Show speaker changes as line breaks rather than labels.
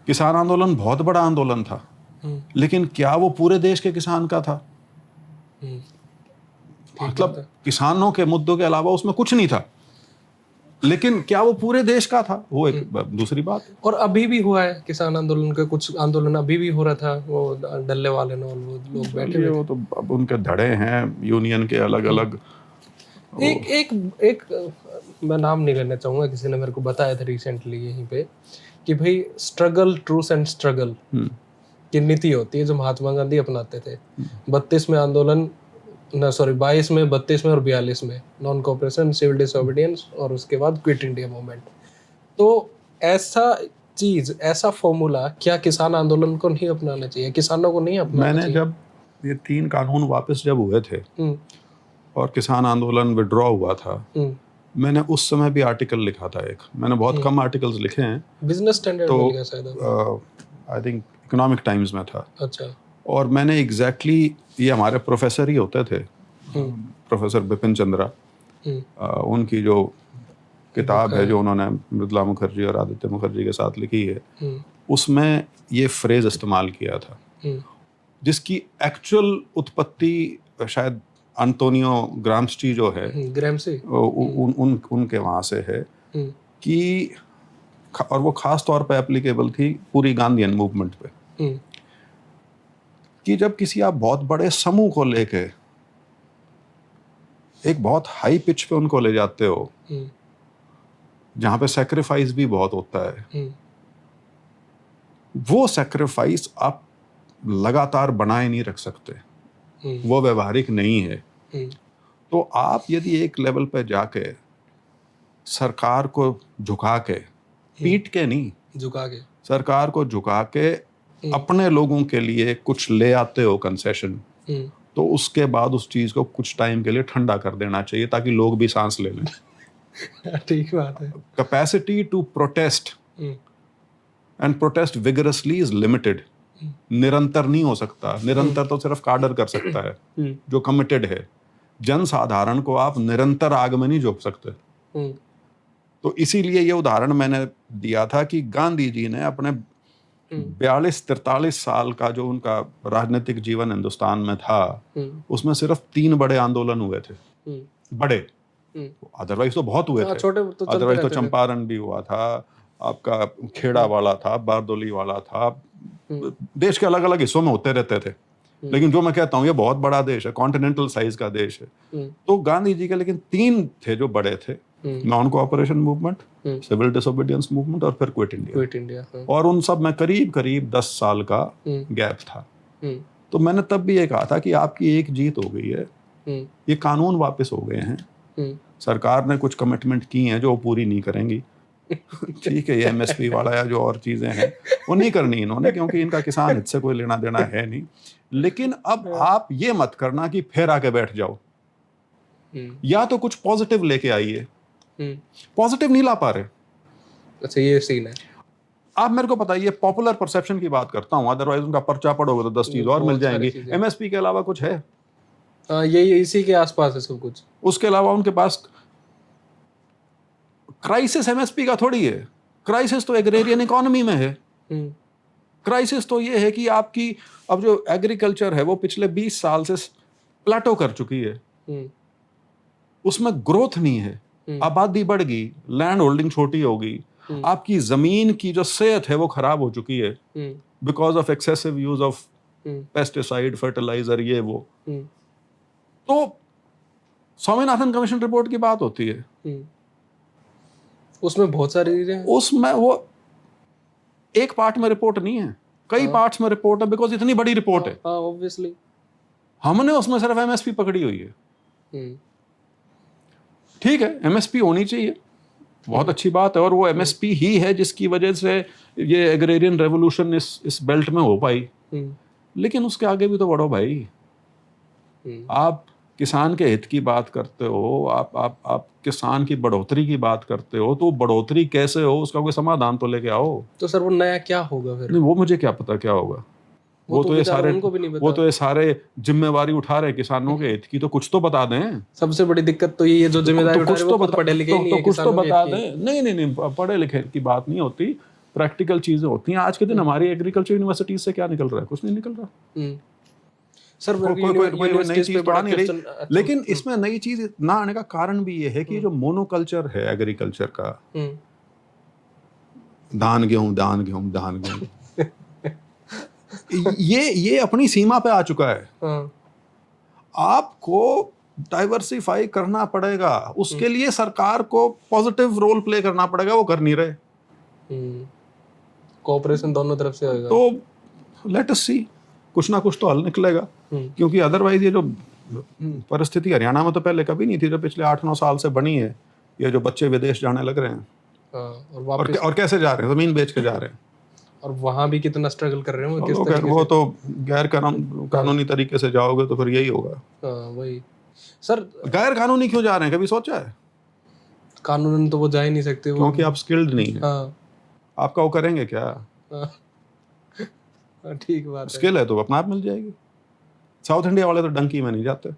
किसान आंदोलन बहुत बड़ा आंदोलन था, लेकिन क्या वो पूरे देश के किसान का था? मतलब किसानों के मुद्दों के अलावा उसमें कुछ नहीं था, लेकिन क्या वो पूरे देश का था? वो एक दूसरी बात है।
और अभी भी हुआ है किसान आंदोलन का, कुछ आंदोलन अभी भी हो रहा था, वो डल्ले वाले ने, वो लोग बैठे हुए
वो तो अब उनके धड़े हैं यूनियन के अलग अलग।
एक एक एक मैं नाम नहीं लेना चाहूंगा, किसी ने मेरे को बताया था रिसेंटली यहीं पे कि भाई स्ट्रगल, ट्रूथ एंड स्ट्रगल की नीति होती है जो महात्मा गांधी अपनाते थे। 32 में आंदोलन, ना सॉरी 22 में, 32 में और 42 में नॉन कोऑपरेशन, सिविल डिसोबीडियंस और उसके बाद क्विट इंडिया मूवमेंट। तो ऐसा चीज, ऐसा फॉर्मूला क्या किसान आंदोलन को नहीं अपनाना चाहिए, किसानों को नहीं अपनाना
मैंने
चाहिए?
जब ये 3 कानून वापस जब हुए थे और किसान आंदोलन विड्रॉ हुआ था, मैंने उस समय भी आर्टिकल लिखा था एक। मैंने बहुत कम आर्टिकल्स लिखे हैं,
बिजनेस स्टैंडर्ड में लिखा शायद,
आई थिंक इकोनॉमिक टाइम्स में था।
अच्छा।
और मैंने एग्जैक्टली ये हमारे प्रोफेसर ही होते थे, प्रोफेसर बिपिन चंद्रा, उनकी जो किताब है जो उन्होंने मृदुला मुखर्जी और आदित्य मुखर्जी के साथ लिखी है, उसमें ये फ्रेज इस्तेमाल किया था, जिसकी एक्चुअल उत्पत्ति शायद अंतोनियो ग्राम्स्की जो है,
ग्राम्सी,
उनके वहाँ से है कि, और वो खास तौर पे एप्लीकेबल थी पूरी गांधीयन मूवमेंट पे, कि जब किसी आप बहुत बड़े समूह को लेके एक बहुत हाई पिच पे उनको ले जाते हो, जहाँ पे सैक्रिफाइस भी बहुत होता है, वो सैक्रिफाइस आप लगातार बनाए नहीं रख सकते, वो व्यवहारिक नहीं है। तो आप यदि एक लेवल पे जाके सरकार को झुका के, पीट के नहीं,
झुका के,
सरकार को झुका के अपने लोगों के लिए कुछ ले आते हो कंसेशन, तो उसके बाद उस चीज को कुछ टाइम के लिए ठंडा कर देना चाहिए ताकि लोग भी सांस ले लें।
ठीक बात है।
Capacity to protest and protest vigorously is limited. निरंतर नहीं हो सकता, निरंतर तो सिर्फ काडर कर सकता है जो कमिटेड है। जन साधारण को आप निरंतर आग में नहीं झोंक सकते। तो इसीलिए ये उदाहरण मैंने दिया था कि गांधी जी ने अपने 42-43 साल का जो उनका राजनीतिक जीवन हिंदुस्तान में था, उसमें सिर्फ 3 बड़े आंदोलन हुए थे, बड़े। अदरवाइज तो बहुत हुए थे, अदरवाइज तो चंपारण भी हुआ था, आपका खेड़ा वाला था, बारदोली वाला था, देश के अलग अलग हिस्सों में होते रहते थे। लेकिन जो मैं कहता हूँ ये बहुत बड़ा देश है, कॉन्टिनेंटल साइज का देश है। तो गांधी जी के लेकिन 3 थे जो बड़े थे, non cooperation movement, civil disobedience movement और फिर क्विट इंडिया। और उन सब में करीब करीब 10 साल का गैप था। तो मैंने तब भी ये कहा था कि आपकी एक जीत हो गई है, ये कानून वापस हो गए हैं, सरकार ने कुछ कमिटमेंट की हैं जो पूरी नहीं करेंगी। ठीक है, ये एमएसपी वाला या जो और चीजें हैं वो नहीं करनी इन्होंने, क्योंकि इनका किसान हित से कोई लेना देना है नहीं। लेकिन अब आप ये मत करना कि फिर आके बैठ जाओ, या तो कुछ पॉजिटिव लेके आइए। पॉजिटिव नहीं ला पा रहे।
अच्छा, ये सीन है।
आप मेरे को बताइए, पॉपुलर परसेप्शन की बात करता हूं, अदरवाइज उनका पर्चा पढ़ोगे तो 10 चीज और मिल जाएंगी। एमएसपी के अलावा कुछ है?
यही इसी के आसपास है सब कुछ। उसके
अलावा उनके पास क्राइसिस एमएसपी का थोड़ी है। क्राइसिस तो एग्रेरियन इकोनॉमी में है। क्राइसिस तो ये है कि आपकी अब जो एग्रीकल्चर है वो पिछले 20 साल से प्लेटो कर चुकी है, उसमें ग्रोथ नहीं है, आबादी बढ़ गई, लैंड होल्डिंग छोटी हो गई, आपकी जमीन की जो सेहत है वो खराब हो चुकी है because of excessive use of pesticide, fertiliser, ये वो। तो स्वामीनाथन कमीशन रिपोर्ट की बात होती है,
उसमें बहुत सारी चीजें,
उसमें वो एक पार्ट में रिपोर्ट नहीं है, कई पार्ट्स में रिपोर्ट है, बिकॉज इतनी बड़ी रिपोर्ट है।
ऑब्वियसली
हमने उसमें सिर्फ एमएसपी पकड़ी हुई है। ठीक है, एमएसपी होनी चाहिए, बहुत अच्छी बात है, और वो एमएसपी ही है जिसकी वजह से ये एग्रेरियन रेवोल्यूशन इस बेल्ट में हो पाई। लेकिन उसके आगे भी तो बढ़ो भाई। आप किसान के हित की बात करते हो, आप किसान की बढ़ोतरी की बात करते हो, तो बढ़ोतरी कैसे हो उसका कोई समाधान तो लेके आओ।
तो सर वो नया क्या होगा फिर?
नहीं, वो मुझे क्या पता क्या होगा। वो तो ये सारे जिम्मेवारी उठा रहे किसानों के हित की, तो कुछ तो बता दें।
सबसे बड़ी दिक्कत तो ये है, जो जिम्मेदारी उठा रहे हैं वो खुद पढ़े लिखे नहीं है,
कुछ तो बता दें। नहीं, पढ़े लिखे की बात नहीं होती। प्रैक्टिकल चीजें होती हैं। आज के दिन हमारी एग्रीकल्चर यूनिवर्सिटीज से क्या निकल रहा है? कुछ नहीं निकल रहा।
सर
कोई नई चीज तो आ नहीं रही। लेकिन इसमें नई चीज ना आने का कारण भी ये है कि जो मोनोकल्चर है एग्रीकल्चर का, धान गेहूं ये अपनी सीमा पे आ चुका है। आपको डाइवर्सिफाई करना पड़ेगा, उसके लिए सरकार को पॉजिटिव रोल प्ले करना पड़ेगा, वो कर नहीं रहे।
कोऑपरेशन दोनों तरफ से होगा
तो लेट अस सी, कुछ ना कुछ तो हल निकलेगा। क्योंकि अदरवाइज ये जो परिस्थिति हरियाणा में तो पहले कभी नहीं थी, जो पिछले 8-9 साल से बनी है, ये जो बच्चे विदेश जाने लग रहे हैं और कैसे जा रहे हैं, जमीन बेच के जा रहे हैं,
और वहां भी कितना स्ट्रगल कर रहे हैं
वो तो गैर कानूनी तरीके से जाओगे तो फिर यही होगा।
वही सर,
गैर कानूनी क्यों जा रहे हैं, कभी सोचा है?
कानूनन तो वो जा ही नहीं सकते,
क्योंकि आप स्किल्ड नहीं है। आपका वो करेंगे क्या?
ठीक बात है।
स्किल है तो अपना आप मिल जाएगी। साउथ इंडिया वाले तो डंकी में नहीं जाते।